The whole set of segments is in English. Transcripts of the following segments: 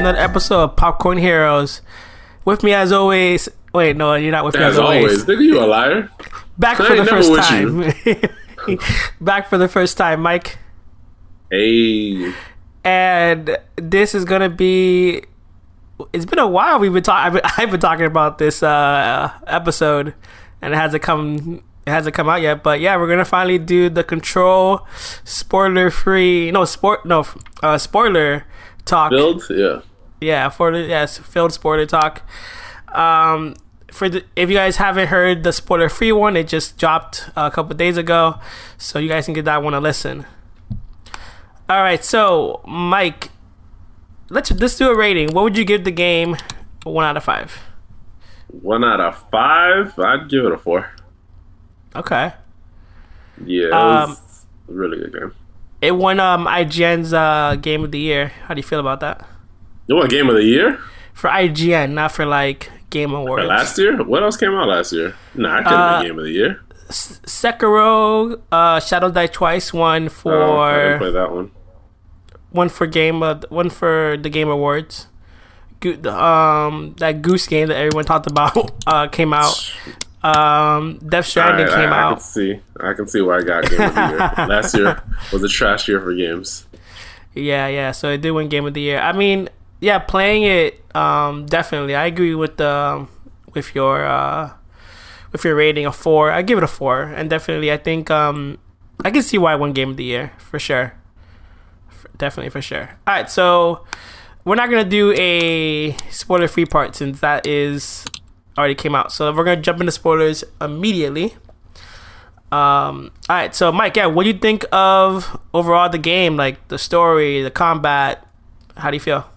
another episode of Popcorn Heroes. With me as always. Wait, no, you're not with me as always. Nigga, you a liar. Back for the first time. Back for the first time, Mike. Hey. And this is gonna be. It's been a while. I've been talking about this episode, and it hasn't come out yet. But yeah, we're gonna finally do the Control spoiler talk. Build, yeah. Yeah, filled spoiler talk. If you guys haven't heard the spoiler free one, it just dropped a couple days ago, so you guys can give that one a listen. All right, so Mike, let's do a rating. What would you give the game? 1 out of 5. 1 out of 5? I'd give it a 4. Okay. Yeah, it was a really good game. It won IGN's Game of the Year. How do you feel about that? It won Game of the Year? For IGN, not for like Game Awards. For last year? What else came out last year? Nah, I couldn't have been Game of the Year. Sekiro, Shadows Die Twice won for. I didn't play that one. One for the Game Awards. That Goose Game that everyone talked about came out. Death Stranding came out. I can see why I got Game of the Year. Last year was a trash year for games. Yeah. So it did win Game of the Year. I mean, yeah, playing it, definitely. I agree with your rating of 4. I give it a 4, and definitely, I think I can see why I won Game of the Year for sure. Definitely for sure. All right, so we're not gonna do a spoiler-free part since that is already came out. So we're gonna jump into spoilers immediately. All right, so Mike, what do you think of overall the game, like the story, the combat? How do you feel?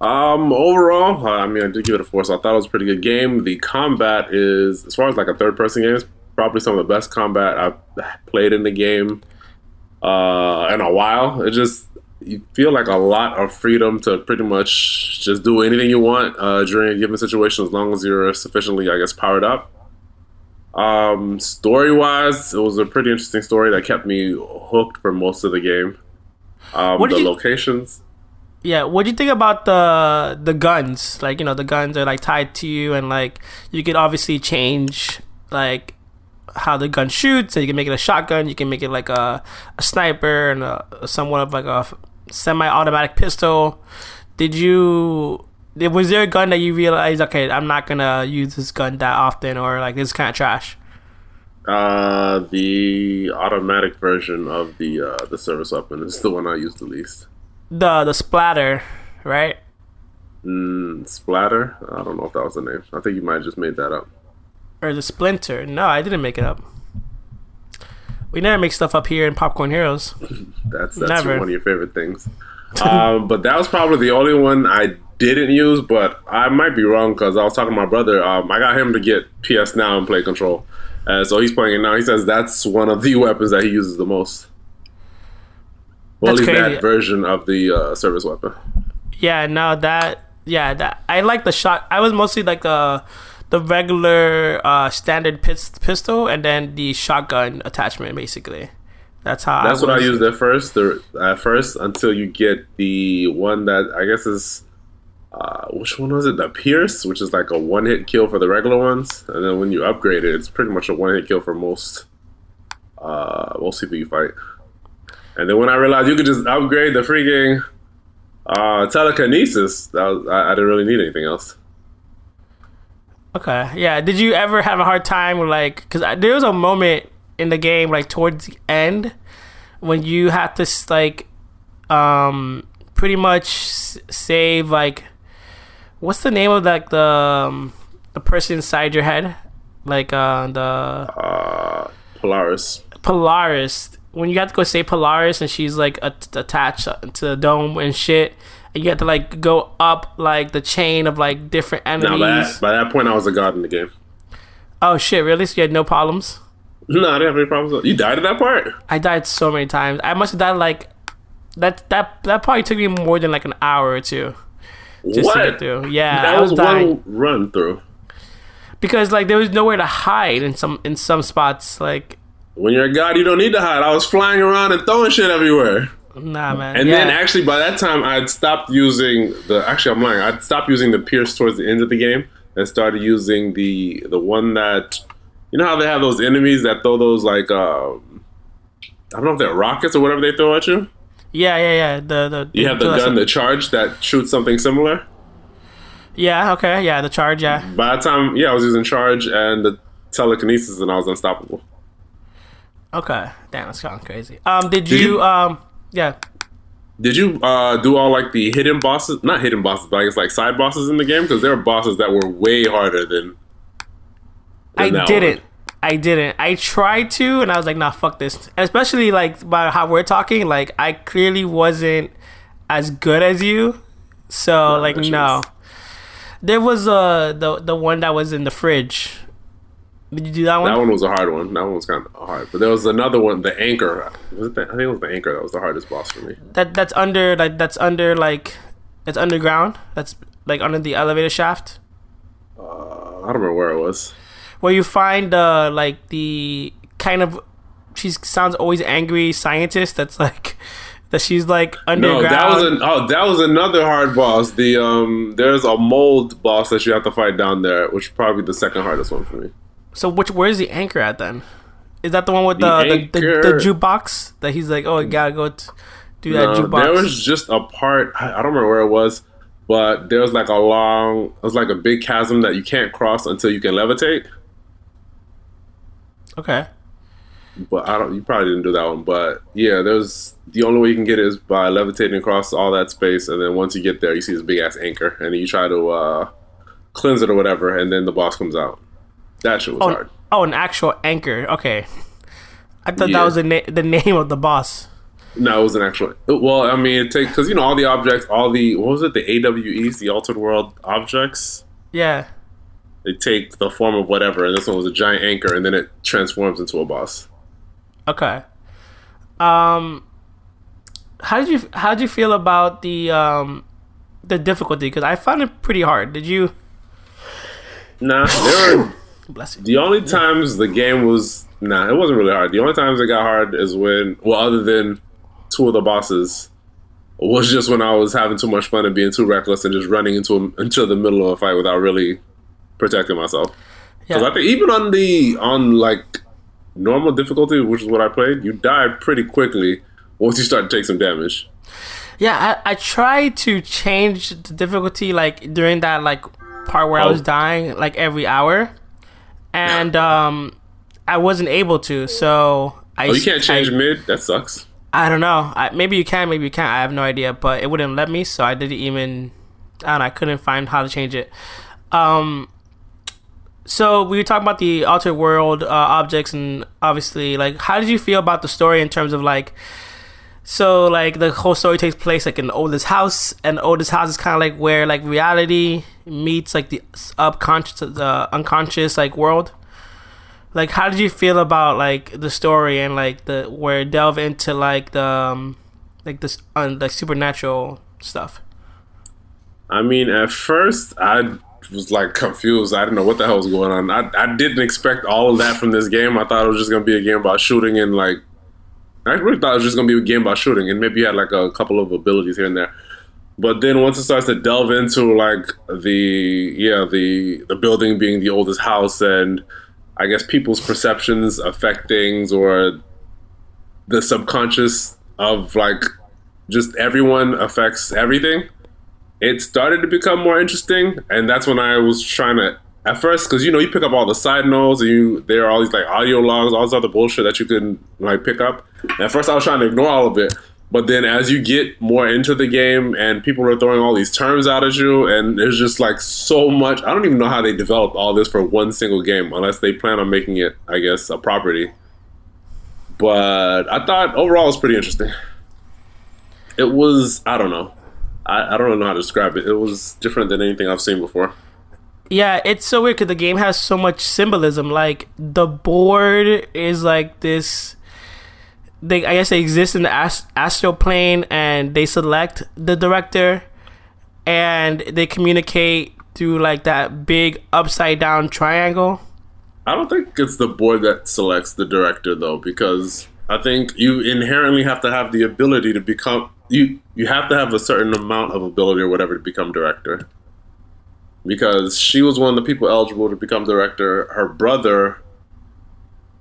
Overall, I did give it a 4, so I thought it was a pretty good game. The combat is, as far as like a third-person game, is probably some of the best combat I've played in the game in a while. It just, you feel like a lot of freedom to pretty much just do anything you want during a given situation, as long as you're sufficiently, I guess, powered up. Story-wise, it was a pretty interesting story that kept me hooked for most of the game. Locations. Yeah, what do you think about the guns? Like, the guns are like tied to you, and like you could obviously change like how the gun shoots. So you can make it a shotgun, you can make it like a sniper, and somewhat of like a semi-automatic pistol. Was there a gun that you realized, okay, I'm not gonna use this gun that often, or like this is kind of trash? The automatic version of the service weapon is the one I use the least. The splatter, right? Splatter? I don't know if that was the name. I think you might have just made that up. Or the splinter. No, I didn't make it up. We never make stuff up here in Popcorn Heroes. That's one of your favorite things. But that was probably the only one I didn't use, but I might be wrong because I was talking to my brother. I got him to get PS Now and play Control. So he's playing it now. He says that's one of the weapons that he uses the most. Well, at least that version of the service weapon. Yeah, no, that I like the shot. I was mostly like the regular standard pistol, and then the shotgun attachment. Basically, that's what I used at first. Until you get the one that I guess is which one was it? The Pierce, which is like a one-hit kill for the regular ones, and then when you upgrade it, it's pretty much a one-hit kill for most people you fight. And then when I realized you could just upgrade the freaking telekinesis, I didn't really need anything else. Okay, yeah. Did you ever have a hard time with like, because there was a moment in the game like towards the end when you had to like pretty much save like, what's the name of like the person inside your head, like Polaris. When you have to go save Polaris, and she's like attached to the dome and shit, and you have to like go up like the chain of like different enemies. No, by that point I was a god in the game. Oh shit, really? So you had no problems? No, I didn't have any problems. You died at that part? I died so many times. I must have died like that probably took me more than like an hour or two just to get through. Yeah, that was one run through. Because like there was nowhere to hide in some spots. Like, when you're a god, you don't need to hide. I was flying around and throwing shit everywhere. Nah, man. And then actually by that time I'd stopped using I'm lying. I'd stopped using the pierce towards the end of the game and started using the one that, you know how they have those enemies that throw those like I don't know if they're rockets or whatever they throw at you. Yeah. You have the gun, the charge that shoots something similar. Yeah. Okay. Yeah. The charge. Yeah. By the time, I was using charge and the telekinesis, and I was unstoppable. Okay. Damn, that's kind of crazy. Did you? Yeah. Did you do all like the hidden bosses? Not hidden bosses, but I guess like side bosses in the game, because there were bosses that were way harder than I didn't. I didn't. I tried to, and I was like, nah, fuck this. And especially like about how we're talking, like I clearly wasn't as good as you. So like no. There was the one that was in the fridge. Did you do that one? That one was a hard one. That one was kind of hard. But there was another one, the anchor. I think it was the anchor that was the hardest boss for me. That's underground. That's like under the elevator shaft. I don't remember where it was. Where you find like the kind of, she sounds always angry scientist that's like that she's like underground. No, that was another hard boss. There's a mold boss that you have to fight down there, which is probably the second hardest one for me. So where's the anchor at then? Is that the one with the jukebox that he's like, oh, you gotta go do that jukebox? There was just a part, I don't remember where it was, but there was like a big chasm that you can't cross until you can levitate. Okay. But you probably didn't do that one. But yeah, the only way you can get it is by levitating across all that space, and then once you get there, you see this big ass anchor, and then you try to cleanse it or whatever, and then the boss comes out. That shit was hard. Oh, an actual anchor. Okay. I thought that was the name of the boss. No, it was an actual. Well, I mean, because all the objects, what was it? The AWEs, the Altered World objects. Yeah. They take the form of whatever, and this one was a giant anchor, and then it transforms into a boss. Okay. How did you feel about the difficulty? Because I found it pretty hard. Did you? Nah, there were. Bless you. The only times the game was it wasn't really hard. The only times it got hard is when, other than two of the bosses, was just when I was having too much fun and being too reckless and just running into the middle of a fight without really protecting myself. Because I think even on like normal difficulty, which is what I played, you die pretty quickly once you start to take some damage. Yeah, I tried to change the difficulty like during that like part where I was dying like every hour, and I wasn't able to. So you can't change mid? That sucks. I don't know. Maybe you can, maybe you can't. I have no idea, but it wouldn't let me, so I didn't even. I couldn't find how to change it. So we were talking about the Altered World objects, and obviously, like, how did you feel about the story in terms of like, so like the whole story takes place like in Oda's house, and Oda's house is kind of like where like reality meets like the unconscious like world. Like, how did you feel about like the story and like where it delve into like the like this like supernatural stuff? I mean, at first I was like confused. I didn't know what the hell was going on. I didn't expect all of that from this game. I thought it was just gonna be a game about shooting, and like I really thought it was just gonna be a game about shooting, and maybe you had like a couple of abilities here and there. But then once it starts to delve into like the building being the oldest house, and I guess people's perceptions affect things, or the subconscious of like just everyone affects everything, it started to become more interesting. And that's when I was trying to, at first, because you pick up all the side notes, and there are all these like audio logs, all this other bullshit that you can like pick up. And at first I was trying to ignore all of it, but then as you get more into the game and people are throwing all these terms out at you, and there's just like so much. I don't even know how they developed all this for one single game, unless they plan on making it, I guess, a property. But I thought overall it was pretty interesting. It was, I don't know. I don't know how to describe it. It was different than anything I've seen before. Yeah, it's so weird because the game has so much symbolism. Like, the board is like this. I guess they exist in the astral plane, and they select the director, and they communicate through like that big upside down triangle. I don't think it's the board that selects the director though, because I think you inherently have to have the ability to become you. You have to have a certain amount of ability or whatever to become director. Because she was one of the people eligible to become director. Her brother,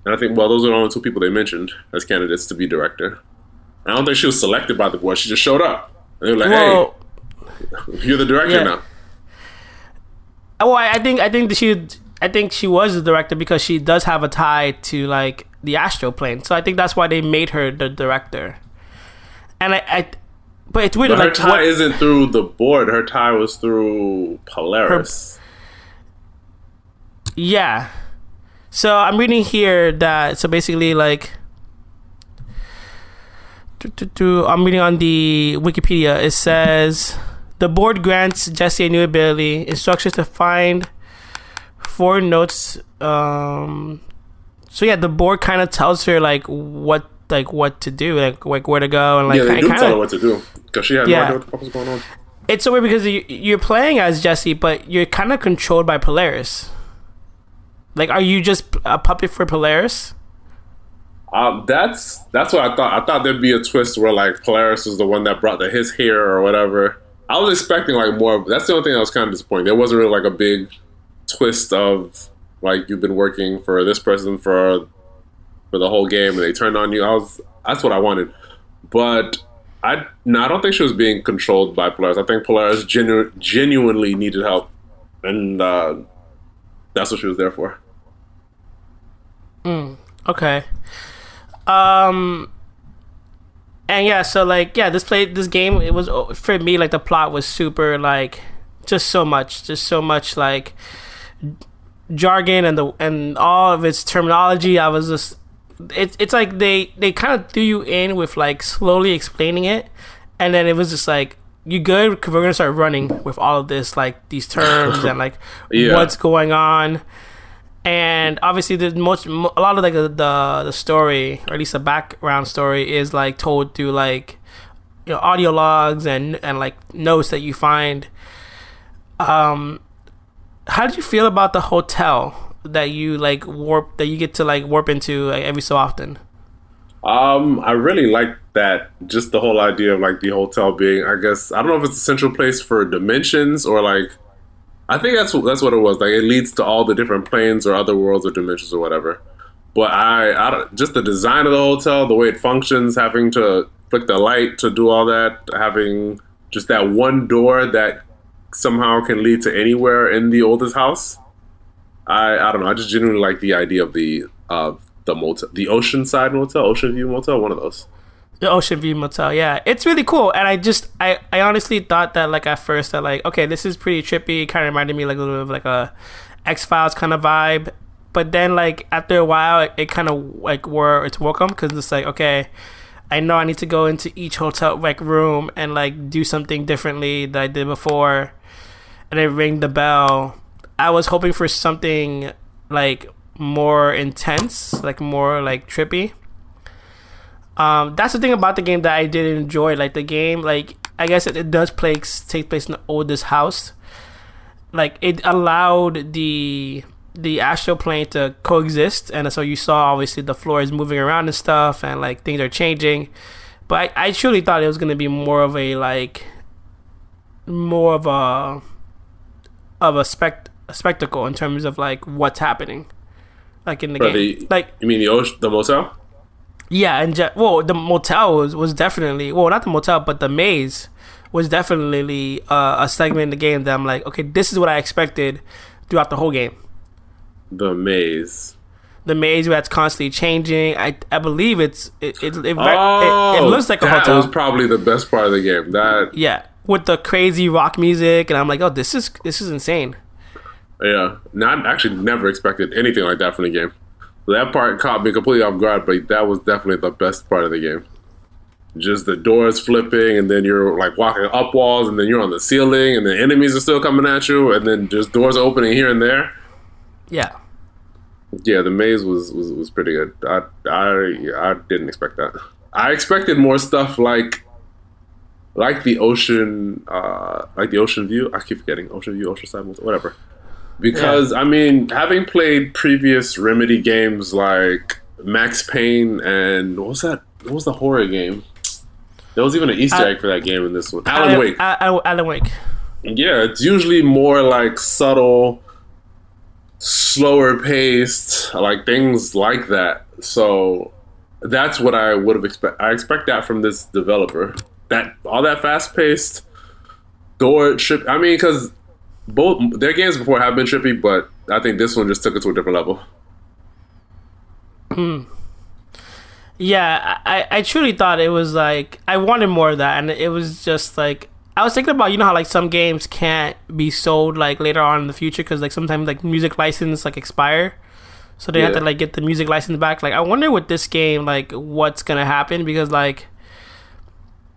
and I think those are the only two people they mentioned as candidates to be director. I don't think she was selected by the board. She just showed up. And they were like, "Hey, you're the director now." Well, I think she was the director because she does have a tie to like the astral plane. So I think that's why they made her the director. And but it's weird. But her tie isn't through the board. Her tie was through Polaris. Yeah. So I'm reading here that so basically like I'm reading on the Wikipedia. It says the board grants Jesse a new ability, instructions to find 4 notes. So yeah, the board kind of tells her what to do, like where to go, and like they do tell her what to do because she had no idea what the fuck was going on. It's so weird because you're playing as Jesse, but you're kind of controlled by Polaris. Like, are you just a puppet for Polaris? That's what I thought. I thought there'd be a twist where like Polaris is the one that brought his hair or whatever. I was expecting like more. That's the only thing I was kind of disappointed. There wasn't really like a big twist of like you've been working for this person for the whole game and they turned on you. That's what I wanted, but I don't think she was being controlled by Polaris. I think Polaris genuinely needed help, and that's what she was there for. Okay. And yeah, so like this game, it was for me like the plot was super like just so much like jargon and all of its terminology. I was just it's like they kind of threw you in with like slowly explaining it, and then it was just like, you good? Because we're gonna start running with all of this, like these terms and like what's going on. And obviously, a lot of like the story, or at least the background story, is like told through like audio logs and like notes that you find. How did you feel about the hotel that you get to like warp into like, every so often? I really like that. Just the whole idea of like the hotel being, I guess, I don't know if it's a central place for dimensions or like. I think that's what it was. Like, it leads to all the different planes or other worlds or dimensions or whatever. But I just the design of the hotel, the way it functions, having to flick the light to do all that, having just that one door that somehow can lead to anywhere in the oldest house. I don't know. I just genuinely like the idea of the motel, the Oceanside Motel, Ocean View Motel, one of those. The Ocean View Motel, yeah, it's really cool. And I honestly thought that like at first that like, okay, this is pretty trippy. It kind of reminded me like a little bit of like a X-Files kind of vibe. But then like after a while, it kind of like wore its welcome, because it's like, okay, I know I need to go into each hotel like room and like do something differently that I did before, and then ring the bell. I was hoping for something like more intense, like more like trippy. That's the thing about the game that I did enjoy. Like the game, like I guess it does take place in the oldest house. Like it allowed the astral plane to coexist, and so you saw obviously the floor is moving around and stuff, and like things are changing. But I truly thought it was gonna be more of a spectacle in terms of like what's happening, like in the game. Like, you mean the motel? Yeah, and the motel was definitely, well, not the motel, but the maze was definitely a segment in the game that I'm like, okay, this is what I expected throughout the whole game. The maze where it's constantly changing. I believe it looks like a hotel. That was probably the best part of the game. With the crazy rock music, and I'm like, oh, this is insane. Yeah, never expected anything like that from the game. That part caught me completely off guard, but that was definitely the best part of the game. Just the doors flipping, and then you're like walking up walls, and then you're on the ceiling, and the enemies are still coming at you, and then just doors opening here and there. Yeah. Yeah, the maze was pretty good. I didn't expect that. I expected more stuff like the ocean, like the Ocean View. I keep forgetting Ocean View, Oceanside, whatever. Because, I mean, having played previous Remedy games like Max Payne, and what was that? What was the horror game? There was even an Easter egg for that game in this one. Alan Wake. Alan Wake. Yeah, it's usually more like subtle, slower paced, like things like that. So that's what I would have expect. I expect that from this developer. That all that fast paced, door trip. I mean, because both their games before have been trippy, but I think this one just took it to a different level. Yeah, I truly thought it was like I wanted more of that, and it was just like I was thinking about, you know how like some games can't be sold like later on in the future because like sometimes like music license like expire, so they have to like get the music license back. Like I wonder with this game like what's gonna happen, because like,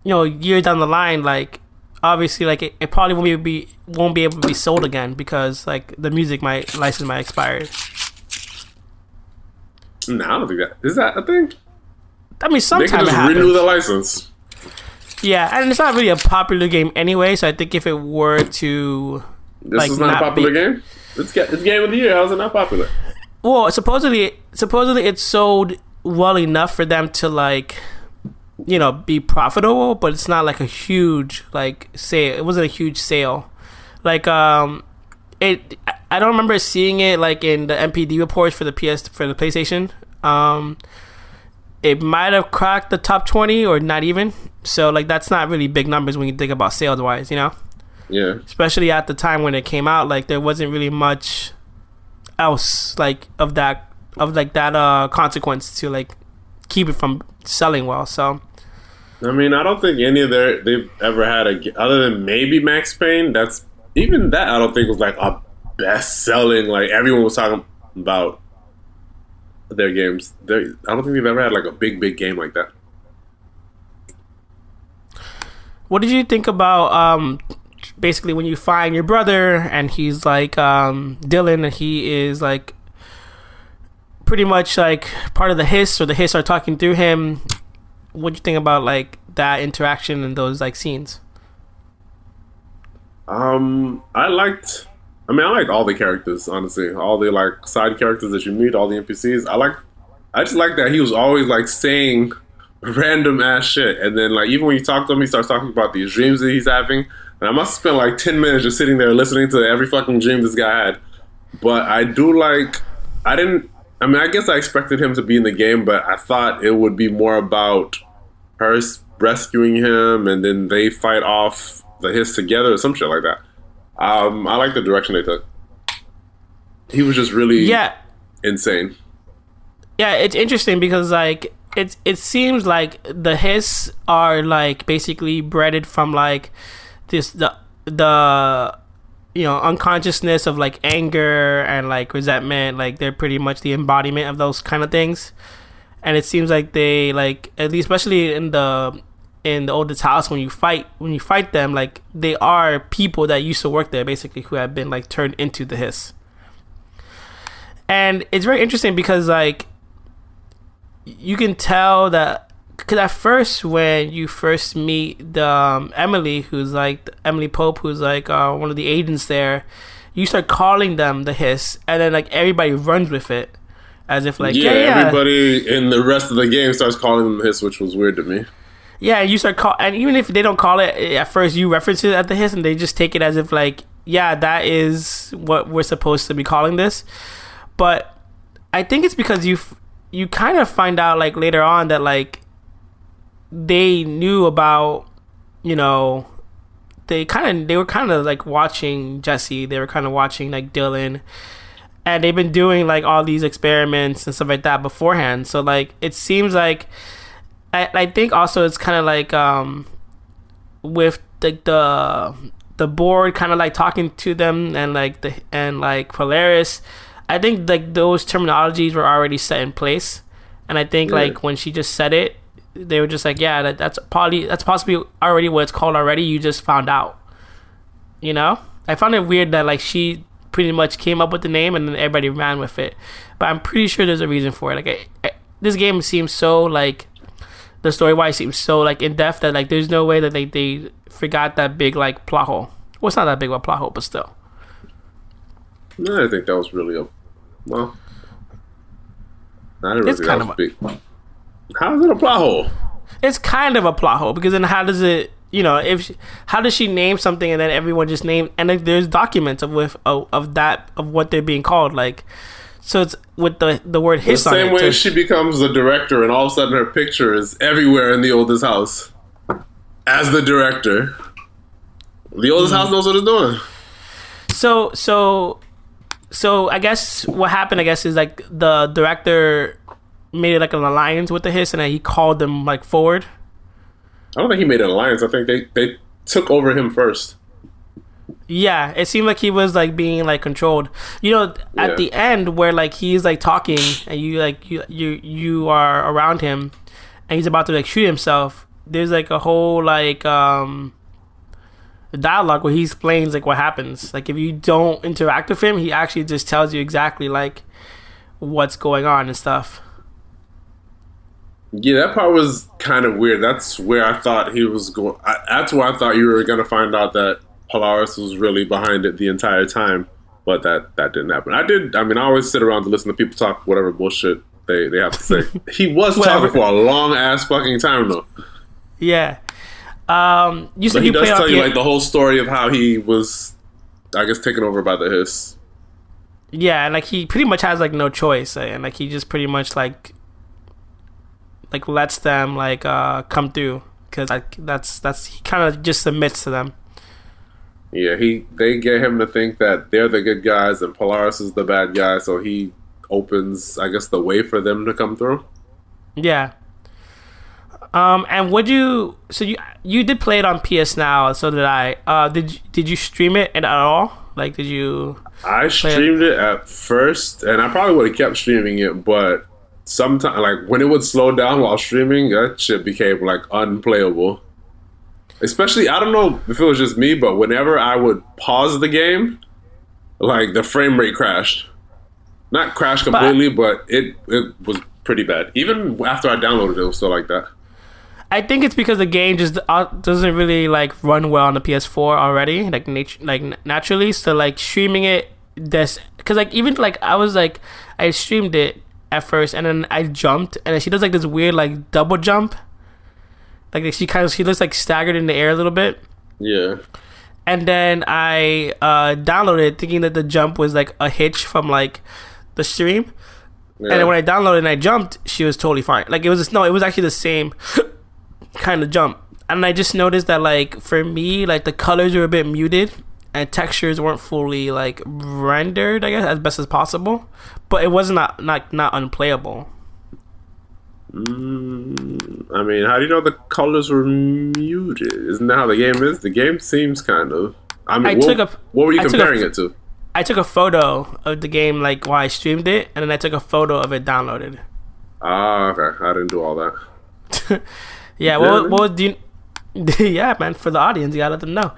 you know, years down the line, like obviously like it probably won't be able to be sold again because like the music license might expire. No, I don't think that is that a thing. I mean, sometimes they can just renew the license. Yeah, and it's not really a popular game anyway, so I think if it were to... This is not a popular game? It's Game of the Year. How is it not popular? Well, supposedly it sold well enough for them to, like, you know, be profitable, but it's not like a huge, like, sale. It wasn't a huge sale. Like, I don't remember seeing it, like, in the NPD reports for the PlayStation. It might have cracked the top 20 or not even. So, like, that's not really big numbers when you think about sales-wise, you know? Yeah. Especially at the time when it came out, like, there wasn't really much else, like, of that consequence to, like, keep it from selling well, so... I mean, I don't think any of they've ever had other than maybe Max Payne, even that I don't think was, like, a best-selling, like, everyone was talking about their games. I don't think they've ever had like a big game like that. What did you think about basically when you find your brother and he's like Dylan, and he is like pretty much like part of the Hiss, or the Hiss are talking through him? What do you think about like that interaction and those like scenes? I liked all the characters, honestly. All the like side characters that you meet, all the NPCs. I just like that he was always like saying random ass shit, and then like even when you talk to him, he starts talking about these dreams that he's having. And I must have spent like 10 minutes just sitting there listening to every fucking dream this guy had. But I do like. I guess I expected him to be in the game, but I thought it would be more about her rescuing him, and then they fight off the Hiss together or some shit like that. I like the direction they took. He was just really insane. Yeah, it's interesting because like it seems like the Hiss are like basically bred from like the you know, unconsciousness of like anger and like resentment. Like they're pretty much the embodiment of those kind of things. And it seems like they like, at least especially in the oldest house, when you fight them, like they are people that used to work there basically, who have been like turned into the Hiss. And it's very interesting because like you can tell that, because at first when you first meet the Emily, who's like Emily Pope, who's like one of the agents there, you start calling them the Hiss, and then like everybody runs with it as if like everybody in the rest of the game starts calling them the Hiss, which was weird to me. Yeah, you start and even if they don't call it at first, you reference it at the Hiss, and they just take it as if like, yeah, that is what we're supposed to be calling this. But I think it's because you kind of find out like later on that like they knew about, you know, they were kind of like watching Jesse, they were kind of watching like Dylan, and they've been doing like all these experiments and stuff like that beforehand. So like it seems like I think also it's kind of like with the board kind of like talking to them, and like Polaris, I think like those terminologies were already set in place, and I think like when she just said it, they were just like, yeah, that's possibly already what it's called already. You just found out, you know. I found it weird that like she pretty much came up with the name and then everybody ran with it, but I'm pretty sure there's a reason for it. Like this game seems so like, the story wise seems so like in depth that like there's no way that they forgot that big like plot hole. Well, it's not that big of a plot hole, but still. No, I think that was really well. I didn't It's really kind that of was big. How is it a plot hole? It's kind of a plot hole because then how does it? How does she name something and then everyone just name and then there's documents of what they're being called like, so it's with the word hiss on it. The same way she becomes the director and all of a sudden her picture is everywhere in the oldest house as the director. The oldest house knows what it's doing. So I guess what happened, is like the director made it like an alliance with the Hiss, and then he called them like forward. I don't think he made an alliance. I think they took over him first. Yeah, it seemed like he was like being like controlled. At the end where like he's like talking and you are around him, and he's about to like shoot himself. There's like a whole like dialogue where he explains like what happens. Like if you don't interact with him, he actually just tells you exactly like what's going on and stuff. Yeah, that part was kind of weird. That's where I thought he was going. That's where I thought you were going to find out that Polaris was really behind it the entire time, but that didn't happen. I always sit around to listen to people talk whatever bullshit they have to say. He was talking for a long ass fucking time though. Yeah. You said but you he does tell you the... like the whole story of how he was, I guess, taken over by the Hiss. Yeah, and like he pretty much has like no choice, and like he just pretty much like lets them like come through because like that's he kind of just submits to them. Yeah, they get him to think that they're the good guys and Polaris is the bad guy, so he opens, I guess, the way for them to come through. Yeah. And would you? So you did play it on PS Now, so did I. Did you stream it at all? Like, did you? I streamed it at first, and I probably would have kept streaming it, but sometimes, like when it would slow down while streaming, that shit became like unplayable. Especially, I don't know if it was just me, but whenever I would pause the game, like the frame rate crashed. Not crashed completely, but it was pretty bad. Even after I downloaded it, it was still like that. I think it's because the game just doesn't really like run well on the PS4 already, like naturally. So like streaming it, because like even like I streamed it at first, and then I jumped, and then she does like this weird like double jump, like she looks like staggered in the air a little bit. Yeah. And then I downloaded it thinking that the jump was like a hitch from like the stream. Yeah. And then when I downloaded and I jumped, she was totally fine. Like it was actually the same kind of jump. And I just noticed that like for me, like the colors were a bit muted and textures weren't fully like rendered, I guess, as best as possible. But it was not unplayable. I mean, how do you know the colors were muted? Isn't that how the game is? The game seems kind of. I mean, what were you comparing it to? I took a photo of the game like while I streamed it, and then I took a photo of it downloaded. Ah, okay. I didn't do all that. Yeah, what do you? Yeah, man. For the audience, you gotta let them know.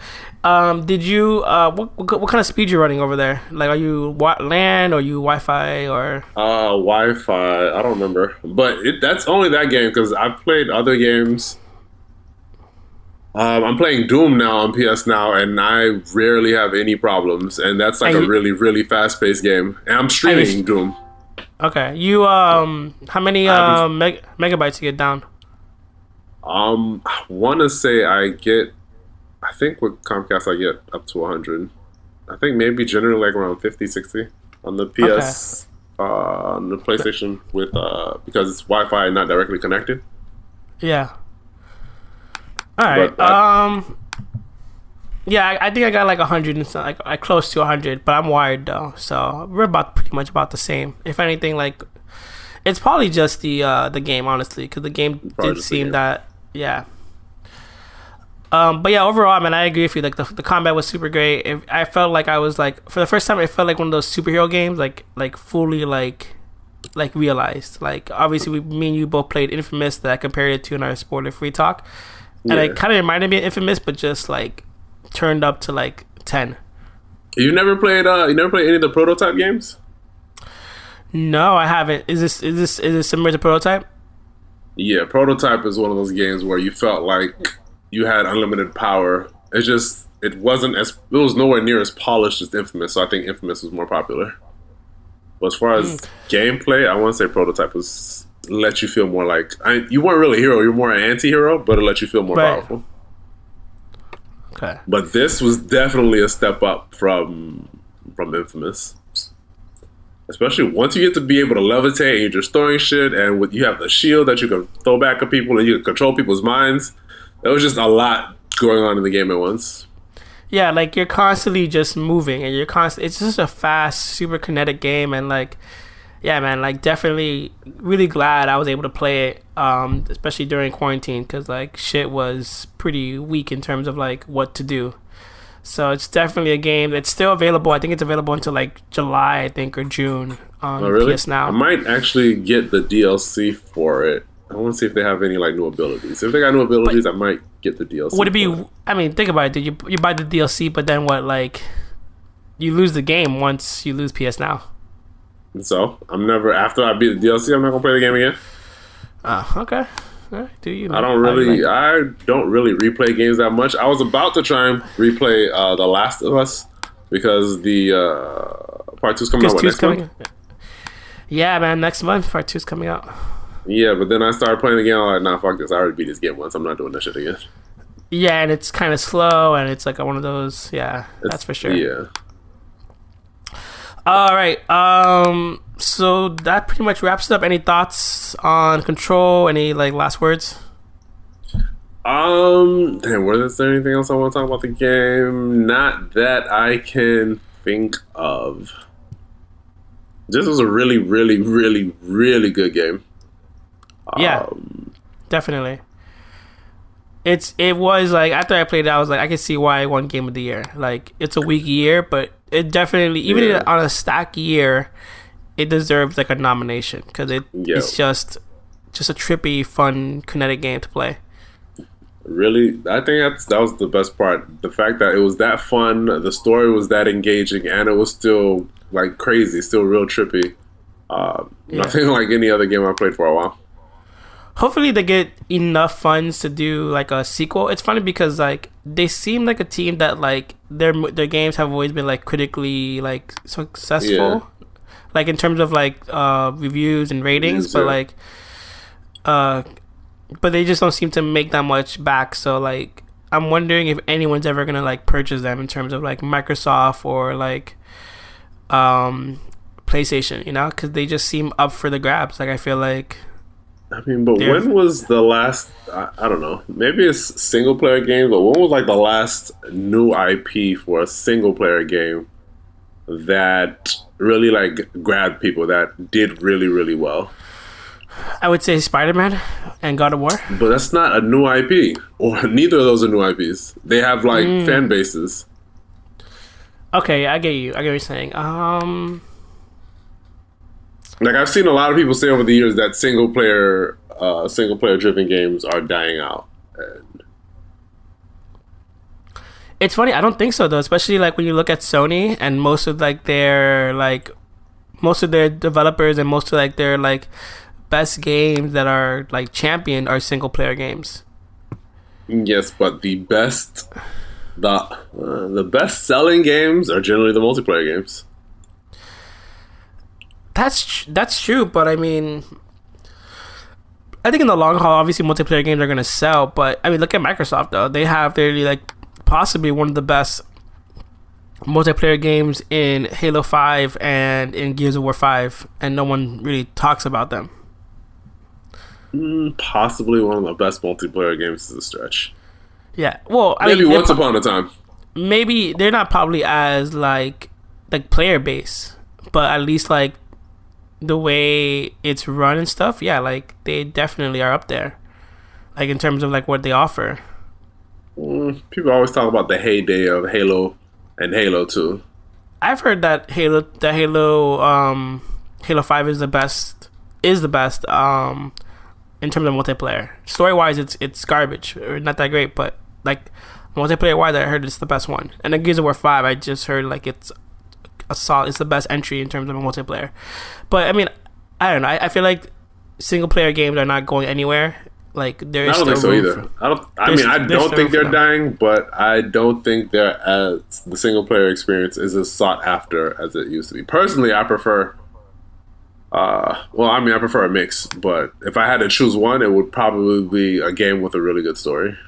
Did you? What kind of speed you running over there? Like, are you LAN or you Wi-Fi or? Wi-Fi. I don't remember, but that's only that game because I've played other games. I'm playing Doom now on PS Now, and I rarely have any problems. And that's like a really, really fast-paced game. And I'm streaming Doom. Okay, you how many megabytes you get down? I want to say I think with Comcast I get up to 100. I think maybe generally like around 50, 60 on the PS, on the PlayStation with because it's Wi-Fi not directly connected. Yeah. All right. Yeah, I think I got like 100 and something, like close to 100, but I'm wired though, so we're pretty much about the same. If anything, like it's probably just the game, honestly, because the game did seem that. Yeah. But yeah, overall, man, I agree with you. Like the combat was super great. I felt like I was like, for the first time, it felt like one of those superhero games, like fully like realized. Like obviously, me and you both played Infamous that I compared it to in our spoiler free talk, and it kind of reminded me of Infamous, but just like turned up to like 10. You never played any of the Prototype games? No, I haven't. Is this similar to Prototype? Yeah, Prototype is one of those games where you felt like you had unlimited power. It was nowhere near as polished as Infamous, so I think Infamous was more popular. But as far as gameplay, I want to say Prototype was let you feel more like you weren't really a hero, you're more an anti-hero, but it let you feel more powerful. Okay. But this was definitely a step up from Infamous. Especially once you get to be able to levitate and you're just throwing shit, and you have the shield that you can throw back at people and you can control people's minds. There was just a lot going on in the game at once. Yeah, like you're constantly just moving and it's just a fast, super kinetic game, and like, yeah, man, like definitely really glad I was able to play it, especially during quarantine, because like shit was pretty weak in terms of like what to do. So it's definitely a game that's still available. I think it's available until like July, I think, or June on PS Now. I might actually get the DLC for it. I want to see if they have any like new abilities. If they got new abilities, I might get the DLC. Would it be? I mean, think about it. Dude. You buy the DLC, but then what? Like, you lose the game once you lose PS Now. So I'm never after I beat the DLC. I'm not gonna play the game again. Okay. Do you? I don't really replay games that much. I was about to try and replay The Last of Us because the part 2's coming out next month. Yeah, man, next month part 2's coming out. Yeah, but then I started playing the game. I'm like, nah, fuck this. I already beat this game once. I'm not doing that shit again. Yeah, and it's kind of slow, and it's like one of those. Yeah, that's for sure. Yeah. All right. So that pretty much wraps it up. Any thoughts on Control? Any like last words? Damn, is there anything else I want to talk about the game? Not that I can think of. This was a really, really, really, really good game. Yeah, definitely. It was like after I played it, I was like, I can see why I won Game of the Year. Like, it's a weak year, but it definitely, even on a stack year, it deserves like a nomination because it's just a trippy, fun, kinetic game to play. Really, I think that was the best part. The fact that it was that fun, the story was that engaging, and it was still like crazy, still real trippy. Nothing like any other game I played for a while. Hopefully they get enough funds to do like a sequel. It's funny because like they seem like a team that like their games have always been like critically like successful, like in terms of like reviews and ratings, but like but they just don't seem to make that much back. So like I'm wondering if anyone's ever gonna like purchase them in terms of like Microsoft or like PlayStation, you know, because they just seem up for the grabs. Like I feel like. I mean, but when was the last, I don't know, maybe it's single player game, but when was like the last new IP for a single player game that really like grabbed people, that did really, really well? I would say Spider-Man and God of War. But that's not a new IP, or neither of those are new IPs. They have like fan bases. Okay, I get you. I get what you're saying. Like I've seen a lot of people say over the years that single player driven games are dying out. And it's funny, I don't think so though, especially like when you look at Sony and most of their developers and most of like their like best games that are like championed are single player games. Yes, but the best selling games are generally the multiplayer games. That's true, but I mean, I think in the long haul, obviously multiplayer games are gonna sell. But I mean, look at Microsoft though; they have like possibly one of the best multiplayer games in Halo 5 and in Gears of War 5, and no one really talks about them. Possibly one of the best multiplayer games is a stretch. Yeah, well, maybe once upon a time. Maybe they're not probably as like player base, but at least like. The way it's run and stuff, yeah, like they definitely are up there, like in terms of like what they offer. People always talk about the heyday of Halo and Halo 2. I've heard that Halo 5 is the best in terms of multiplayer. Story wise, it's garbage, or not that great, but like multiplayer wise, I heard it's the best one. And then Gears of War 5, I just heard like it's the best entry in terms of a multiplayer. But I mean, I don't know. I feel like single player games are not going anywhere. Like there is. I don't think so either. I don't think they're dying, but I don't think the single player experience is as sought after as it used to be. Personally, I prefer Well, I mean, I prefer a mix, but if I had to choose one, it would probably be a game with a really good story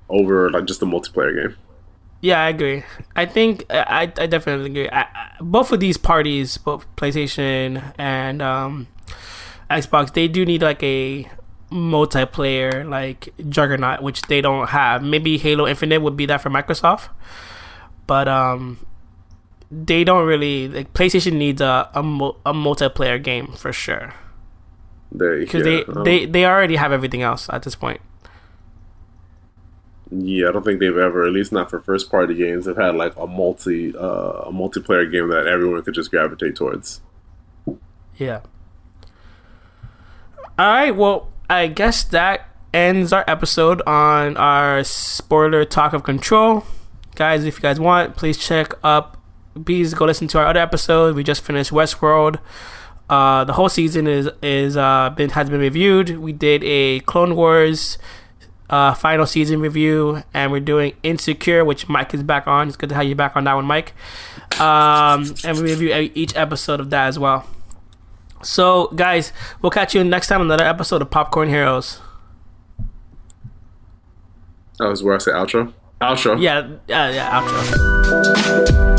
over like just a multiplayer game. Yeah, I agree. I think I definitely agree. Both of these parties, both PlayStation and Xbox, they do need like a multiplayer like juggernaut, which they don't have. Maybe Halo Infinite would be that for Microsoft, but they don't really like. PlayStation needs a multiplayer game for sure because they already have everything else at this point. Yeah, I don't think they've ever, at least not for first party games, have had like a multiplayer game that everyone could just gravitate towards. Yeah. All right. Well, I guess that ends our episode on our spoiler talk of Control. Guys, if you guys want, please check up. Please go listen to our other episode. We just finished Westworld. The whole season has been reviewed. We did a Clone Wars final season review, and we're doing Insecure, which Mike is back on. It's good to have you back on that one, Mike. And we review each episode of that as well. So, guys, we'll catch you next time on another episode of Popcorn Heroes. That was where I say outro. Outro. Yeah, outro.